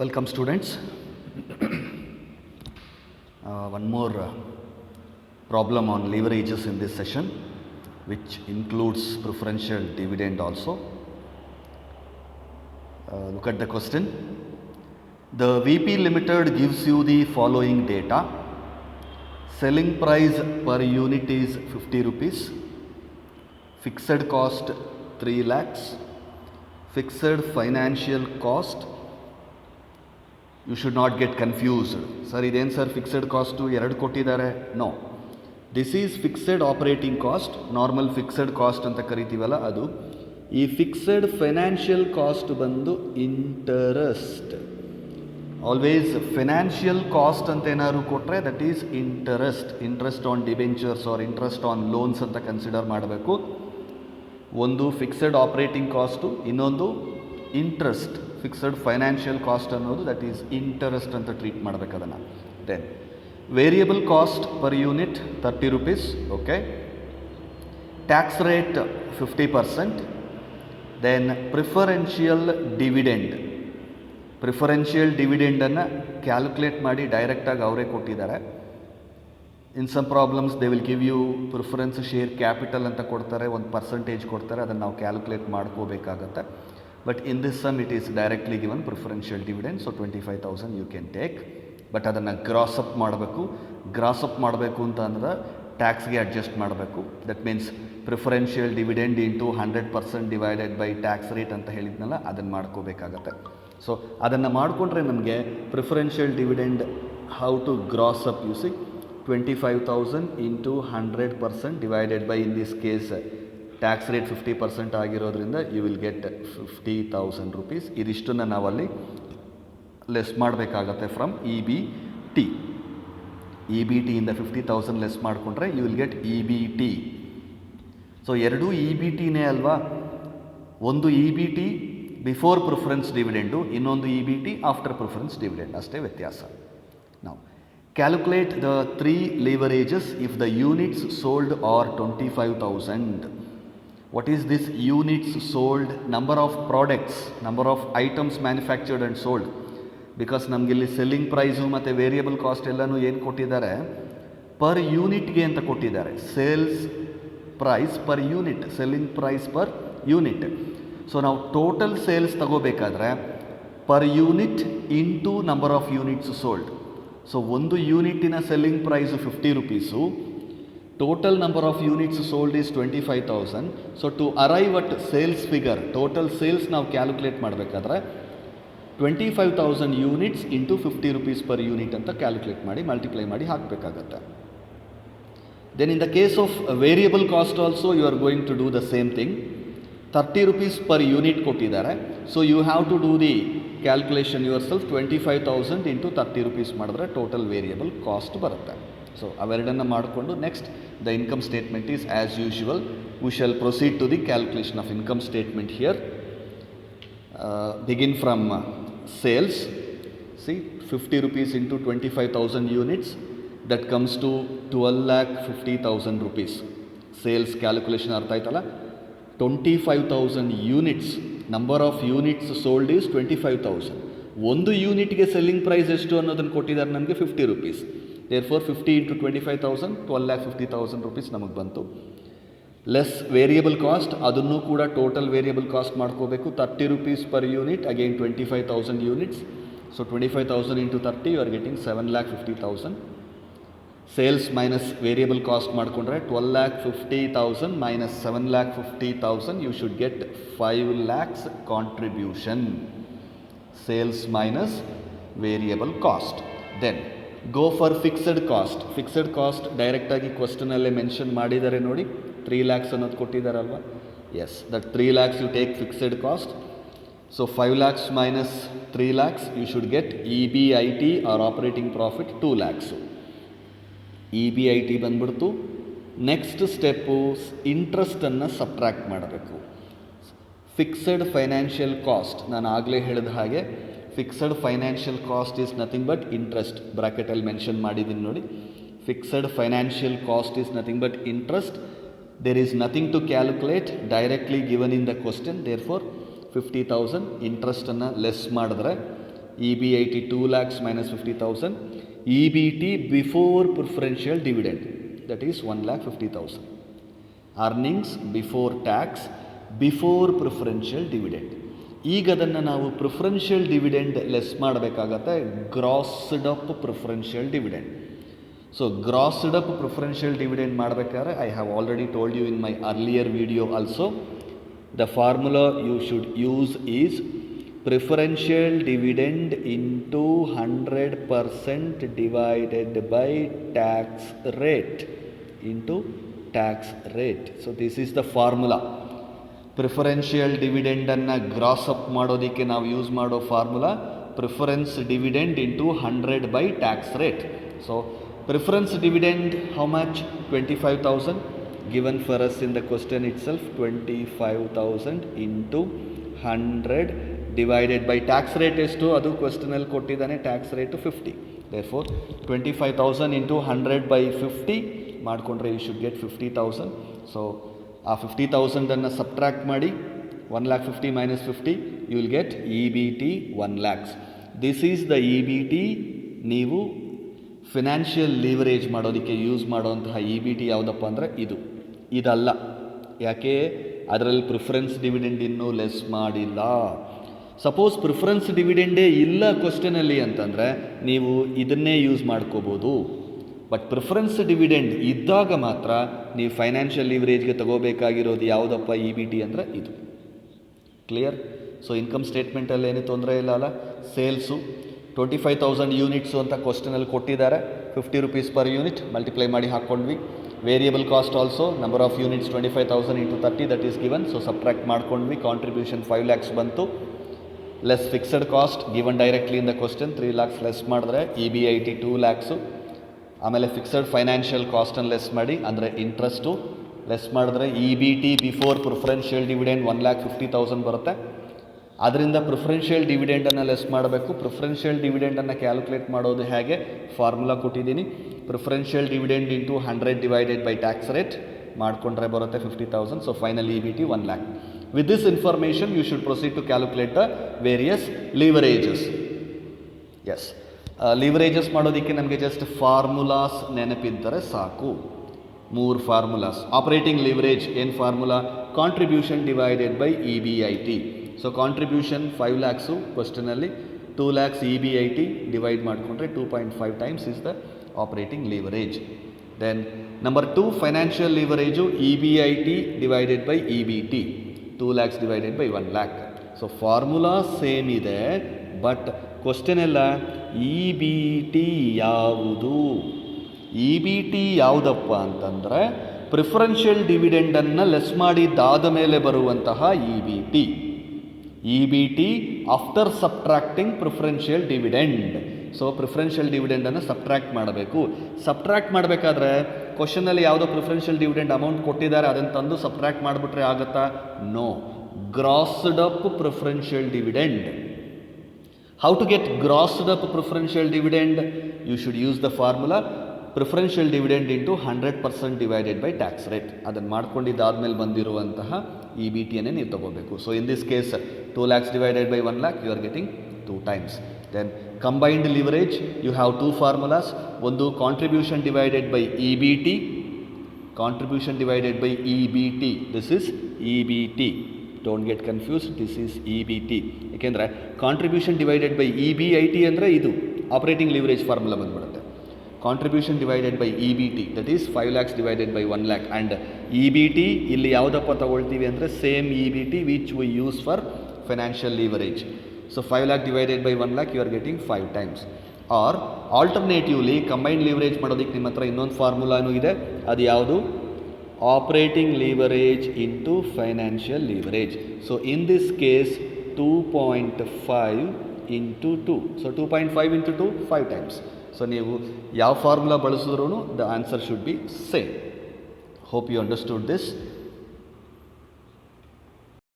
Welcome students. One more problem on leverages in this session, which includes preferential dividend also. Look at the question. The VP Limited gives you the following data. Selling price per unit is 50 rupees. Fixed cost 3 lakhs. Fixed financial cost. You should not get confused. Sir, iದೇನು sir fixed cost ಎರಡು ಕೊಟ್ಟಿದ್ದಾರೆ? No, this is fixed operating cost, normal fixed cost ಅಂತ ಕರಿತೀವಲ್ಲ ಅದು. ಈ fixed financial cost ಬಂದು interest. Always financial cost ಅಂತ ಏನಾದ್ರು ಕೊಟ್ಟರೆ that is interest. Interest on debentures or interest on loans ಅಂತ ಕನ್ಸಿಡರ್ ಮಾಡಬೇಕು. ಒಂದು ಫಿಕ್ಸೆಡ್ ಆಪರೇಟಿಂಗ್ ಕಾಸ್ಟು, ಇನ್ನೊಂದು ಇಂಟ್ರೆಸ್ಟ್. ಫಿಕ್ಸೆಡ್ ಫೈನಾನ್ಷಿಯಲ್ ಕಾಸ್ಟ್ ಅನ್ನೋದು ದಟ್ ಈಸ್ ಇಂಟರೆಸ್ಟ್ ಅಂತ ಟ್ರೀಟ್ ಮಾಡಬೇಕು ಅದನ್ನು. Then variable cost per unit 30 rupees. Okay, tax rate 50%. Then preferential dividend. Preferential ಡಿವಿಡೆಂಡನ್ನು calculate ಮಾಡಿ ಡೈರೆಕ್ಟಾಗಿ ಅವರೇ ಕೊಟ್ಟಿದ್ದಾರೆ. In some problems they will give you preference share capital ಅಂತ ಕೊಡ್ತಾರೆ, ಒಂದು ಪರ್ಸೆಂಟೇಜ್ ಕೊಡ್ತಾರೆ, ಅದನ್ನು ನಾವು ಕ್ಯಾಲ್ಕುಲೇಟ್ ಮಾಡ್ಕೋಬೇಕಾಗತ್ತೆ. But in this sum it is directly given preferential dividend, so 25,000 you can take. But ಅದನ್ನು ಗ್ರಾಸ್ ಅಪ್ ಮಾಡಬೇಕು. ಗ್ರಾಸ್ ಅಪ್ ಮಾಡಬೇಕು ಅಂತ ಅಂದರೆ ಟ್ಯಾಕ್ಸ್ಗೆ ಅಡ್ಜಸ್ಟ್ ಮಾಡಬೇಕು. That means preferential dividend into 100% divided by tax rate ಅಂತ ಹೇಳಿದ್ನಲ್ಲ, ಅದನ್ನು ಮಾಡ್ಕೋಬೇಕಾಗತ್ತೆ. ಸೊ ಅದನ್ನು ಮಾಡಿಕೊಂಡ್ರೆ ನಮಗೆ preferential dividend how to gross up you see 25,000 into 100% divided by, in this case tax rate 50% ಆಗಿರೋದ್ರಿಂದ ಯು ವಿಲ್ ಗೆಟ್ 50,000 rupees. ಇದಿಷ್ಟನ್ನು ನಾವಲ್ಲಿ ಲೆಸ್ ಮಾಡಬೇಕಾಗತ್ತೆ from E B T. E B ಟಿಯಿಂದ 50,000 ಲೆಸ್ ಮಾಡಿಕೊಂಡ್ರೆ you will get E B T. So ಎರಡೂ E B ಟಿನೇ ಅಲ್ವಾ. ಒಂದು E B T before preference dividend, ಇನ್ನೊಂದು E B T after preference dividend, ಅಷ್ಟೇ ವ್ಯತ್ಯಾಸ. ನಾವು calculate the 3 leverages if the units sold are 25,000. What is this units sold? Number of products, number of items manufactured and sold. Because ನಮಗೆ ಇಲ್ಲಿ selling price ಮತ್ತು variable cost ಎಲ್ಲನೂ ಏನು ಕೊಟ್ಟಿದ್ದಾರೆ, per ಯೂನಿಟ್ಗೆ ಅಂತ ಕೊಟ್ಟಿದ್ದಾರೆ. Sales price per unit, selling price per unit. So ನಾವು ಟೋಟಲ್ ಸೇಲ್ಸ್ ತಗೋಬೇಕಾದ್ರೆ per unit into number of units sold. So ಒಂದು ಯೂನಿಟಿನ selling price 50 rupees, total number of units sold is 25,000. So to arrive at sales figure, total sales ನಾವು calculate ಮಾಡಬೇಕಾದ್ರೆ 25,000 units into 50 rupees per unit ಅಂತ calculate ಮಾಡಿ multiply ಮಾಡಿ ಹಾಕಬೇಕಾಗತ್ತೆ. Then in the case of variable cost also you are going to do the same thing. 30 rupees per unit ಕೊಟ್ಟಿದ್ದಾರೆ. So you have to do the calculation yourself. 25,000 into 30 rupees ಮಾಡಿದ್ರೆ total variable cost ಬರುತ್ತೆ. So ಅವೆರಡನ್ನು ಮಾಡಿಕೊಂಡು next the income statement is as usual. We shawl proceed to the calculation of income statement here. Begin from sales. See 50 rupees into 25,000 units, that comes to 12,50,000 rupees. Sales calculation ಅರ್ಥ ಆಯ್ತಲ್ಲ. 25,000 units, number of units sold is 25,000. ಒಂದು ಯೂನಿಟ್ಗೆ selling price ಎಷ್ಟು ಅನ್ನೋದನ್ನು ಕೊಟ್ಟಿದ್ದಾರೆ ನಮಗೆ 50 rupees. Therefore 50 into 25,000, 12,50,000 rupees ನಮಗೆ ಬಂತು. ಲೆಸ್ ವೇರಿಯಬಲ್ ಕಾಸ್ಟ್, ಅದನ್ನು ಕೂಡ ಟೋಟಲ್ ವೇರಿಯಬಲ್ ಕಾಸ್ಟ್ ಮಾಡ್ಕೋಬೇಕು. 30 rupees per unit, again 25,000 units. So 25,000 into 30 you are getting 7,50,000. Sales minus variable cost ಮಾಡಿಕೊಂಡ್ರೆ 12,50,000 minus 7,50,000 you should get 5 lakhs contribution. Sales minus variable cost. Then go for fixed cost. Fixed cost ಡೈರೆಕ್ಟಾಗಿ ಕ್ವಶನಲ್ಲೇ mention ಮಾಡಿದ್ದಾರೆ ನೋಡಿ. 3 lakhs ಅನ್ನೋದು ಕೊಟ್ಟಿದ್ದಾರಲ್ವ. Yes, that 3 lakhs you take fixed cost. So 5 lakhs minus 3 lakhs you should get E B I T R operating profit 2 lakhs. E B I T ಬಂದ್ಬಿಡ್ತು. Next step ಇಂಟ್ರೆಸ್ಟನ್ನು subtract ಮಾಡಬೇಕು. Fixed financial cost, ನಾನು ಆಗಲೇ ಹೇಳಿದ ಹಾಗೆ fixed financial cost is nothing but interest. ಬ್ರ್ಯಾಕೆಟಲ್ಲಿ mention ಮಾಡಿದ್ದೀನಿ ನೋಡಿ. Fixed financial cost is nothing but interest. There is nothing to calculate, directly given in the question. Therefore 50,000 ಇಂಟ್ರೆಸ್ಟನ್ನು less ಮಾಡಿದ್ರೆ EBIT 2 lakhs minus 50,000. EBT before preferential dividend, that is 1,50,000. Earnings before tax before preferential dividend. ಈಗ ಅದನ್ನು ನಾವು preferential dividend less ಮಾಡಬೇಕಾಗತ್ತೆ grossed up preferential dividend. So grossed up preferential dividend ಮಾಡಬೇಕಾದ್ರೆ I have already told you in my earlier video also, the formula you should use is preferential dividend into 100% divided by tax rate into tax rate. So this is the formula. Preferential ಡಿವಿಡೆಂಡನ್ನು gross up ಮಾಡೋದಕ್ಕೆ ನಾವು use ಮಾಡೋ formula preference dividend into 100 by tax rate. So preference dividend how much? 25,000 given for us in the question it self. 25,000 into 100 divided by tax rate ಎಷ್ಟು? ಅದು ಕ್ವಶನಲ್ಲಿ ಕೊಟ್ಟಿದ್ದಾನೆ, tax rate 50. Therefore 25,000 into 100 by 50 ಮಾಡಿಕೊಂಡ್ರೆ you should get 50,000. So ಆ 50,000ಅನ್ನು subtract ಮಾಡಿ 1,50,000 minus 50 you will get EBT 1 lakhs. This is the EBT. ನೀವು financial leverage ಮಾಡೋದಕ್ಕೆ use ಮಾಡೋವಂತಹ EBT ಯಾವುದಪ್ಪ ಅಂದರೆ ಇದಲ್ಲ. ಯಾಕೆ? ಅದರಲ್ಲಿ ಪ್ರಿಫರೆನ್ಸ್ ಡಿವಿಡೆಂಡ್ ಇನ್ನೂ ಲೆಸ್ ಮಾಡಿಲ್ಲ. ಸಪೋಸ್ ಪ್ರಿಫರೆನ್ಸ್ ಡಿವಿಡೆಂಡೇ ಇಲ್ಲ ಕ್ವಶನಲ್ಲಿ ಅಂತಂದರೆ ನೀವು ಇದನ್ನೇ ಯೂಸ್ ಮಾಡ್ಕೋಬೋದು. ಬಟ್ ಪ್ರಿಫರೆನ್ಸ್ ಡಿವಿಡೆಂಡ್ ಇದ್ದಾಗ ಮಾತ್ರ ನೀವು ಫೈನಾನ್ಷಿಯಲ್ ಲಿವರೇಜ್ಗೆ ತಗೋಬೇಕಾಗಿರೋದು ಯಾವುದಪ್ಪ EBT ಅಂದರೆ ಇದು. ಕ್ಲಿಯರ್? ಸೊ ಇನ್ಕಮ್ ಸ್ಟೇಟ್ಮೆಂಟಲ್ಲಿ ಏನು ತೊಂದರೆ ಇಲ್ಲ ಅಲ್ಲ. ಸೇಲ್ಸು 25,000 ಯೂನಿಟ್ಸು ಅಂತ ಕ್ವಶನಲ್ಲಿ ಕೊಟ್ಟಿದ್ದಾರೆ. 50 rupees ಪರ್ ಯೂನಿಟ್ ಮಲ್ಟಿಪ್ಲೈ ಮಾಡಿ ಹಾಕ್ಕೊಂಡ್ವಿ. Variable cost also number of units 25,000 into 30 that is given. So subtract ಮಾಡ್ಕೊಂಡ್ವಿ. ಕಾಂಟ್ರಿಬ್ಯೂಷನ್ 5 lakhs ಬಂತು. Less fixed cost given directly in the question 3 lakhs less ಮಾಡಿದ್ರೆ EBIT 2 lakhs. ಆಮೇಲೆ fixed financial ಕಾಸ್ಟನ್ನು less ಮಾಡಿ, ಅಂದರೆ interest less ಮಾಡಿದ್ರೆ EBT before preferential dividend 1,50,000 ಬರುತ್ತೆ. ಅದರಿಂದ ಪ್ರಿಫರೆನ್ಷಿಯಲ್ ಡಿವಿಡೆಂಡನ್ನು ಲೆಸ್ ಮಾಡಬೇಕು. ಪ್ರಿಫರೆನ್ಷಿಯಲ್ ಡಿವಿಡೆಂಡನ್ನು ಕ್ಯಾಲ್ಕುಲೇಟ್ ಮಾಡೋದು ಹೇಗೆ? ಫಾರ್ಮುಲಾ ಕೊಟ್ಟಿದ್ದೀನಿ. Preferential dividend into 100 divided by tax rate ಮಾಡಿಕೊಂಡ್ರೆ ಬರುತ್ತೆ 50,000. So final EBT 1 lakh. With this information you should proceed to calculate the various leverages. Yes, leverages ಮಾಡೋದಕ್ಕೆ ನಮಗೆ ಜಸ್ಟ್ ಫಾರ್ಮುಲಾಸ್ ನೆನಪಿದ್ದರೆ ಸಾಕು. 3 ಫಾರ್ಮುಲಾಸ್. ಆಪರೇಟಿಂಗ್ ಲಿವರೇಜ್ ಏನು formula? Contribution divided by EBIT. So contribution 5 lakhs ಕ್ವಶನಲ್ಲಿ, 2 lakhs EBIT divide ಮಾಡಿಕೊಂಡ್ರೆ 2.5 times is the operating leverage. Then number 2 financial leverage EBIT divided by EBT, 2 lakhs divided by 1 lakh. So formula same ಇದೆ, but question ಎಲ್ಲ EBT ಯಾವುದು? EBT ಯಾವುದಪ್ಪ ಅಂತಂದರೆ preferential ಡಿವಿಡೆಂಡನ್ನು less ಮಾಡಿದ್ದಾದ ಮೇಲೆ ಬರುವಂತಹ EBT after subtracting preferential dividend. So preferential ಡಿವಿಡೆಂಡನ್ನು subtract ಮಾಡಬೇಕು. ಸಬ್ಟ್ರಾಕ್ಟ್ ಮಾಡಬೇಕಾದ್ರೆ ಕ್ವಶನಲ್ಲಿ ಯಾವುದೋ ಪ್ರಿಫರೆನ್ಷಿಯಲ್ ಡಿವಿಡೆಂಡ್ ಅಮೌಂಟ್ ಕೊಟ್ಟಿದ್ದಾರೆ, ಅದನ್ನು ತಂದು ಸಬ್ಟ್ರಾಕ್ಟ್ ಮಾಡಿಬಿಟ್ರೆ ಆಗುತ್ತಾ? No. Grossed up preferential dividend. How to get grossed up preferential dividend? You should use the formula preferential dividend into 100% divided by tax rate. ಅದನ್ನು ಮಾಡ್ಕೊಂಡಿದ್ದಾದ್ಮೇಲೆ ಬಂದಿರುವಂತಹ EBTಯನ್ನೇ ನೀವು ತಗೋಬೇಕು. So in this case 2 lakhs divided by 1 lakh, you are getting 2 times. Then combined leverage, you have 2 formulas. ಒಂದು contribution divided by EBT, contribution divided by EBT. This is EBT. Don't get confuse, this is EBT. ಏಕೆಂದರೆ contribution divided by EBIT ಅಂದರೆ ಇದು operating leverage formula ಬಂದ್ಬಿಡುತ್ತೆ. Contribution divided by EBT that is 5 lakhs divided by 1 lakh. And EBT ಇಲ್ಲಿ ಯಾವುದಪ್ಪ ತಗೊಳ್ತೀವಿ ಅಂದರೆ same EBT which we use for financial leverage. So 5 lakh divided by 1 lakh, you are getting 5 times. Or alternatively combined leverage ಮಾಡೋದಕ್ಕೆ ನಿಮ್ಮ ಹತ್ರ ಇನ್ನೊಂದು ಫಾರ್ಮುಲಾನೂ ಇದೆ. ಅದು ಯಾವುದು? Operating leverage into financial leverage. So in this case 2.5 into 2. So 2.5 into 2, 5 times. So ನೀವು ಯಾವ formula ಬಳಸಿದ್ರೂ the answer should be same. Hope you understood this.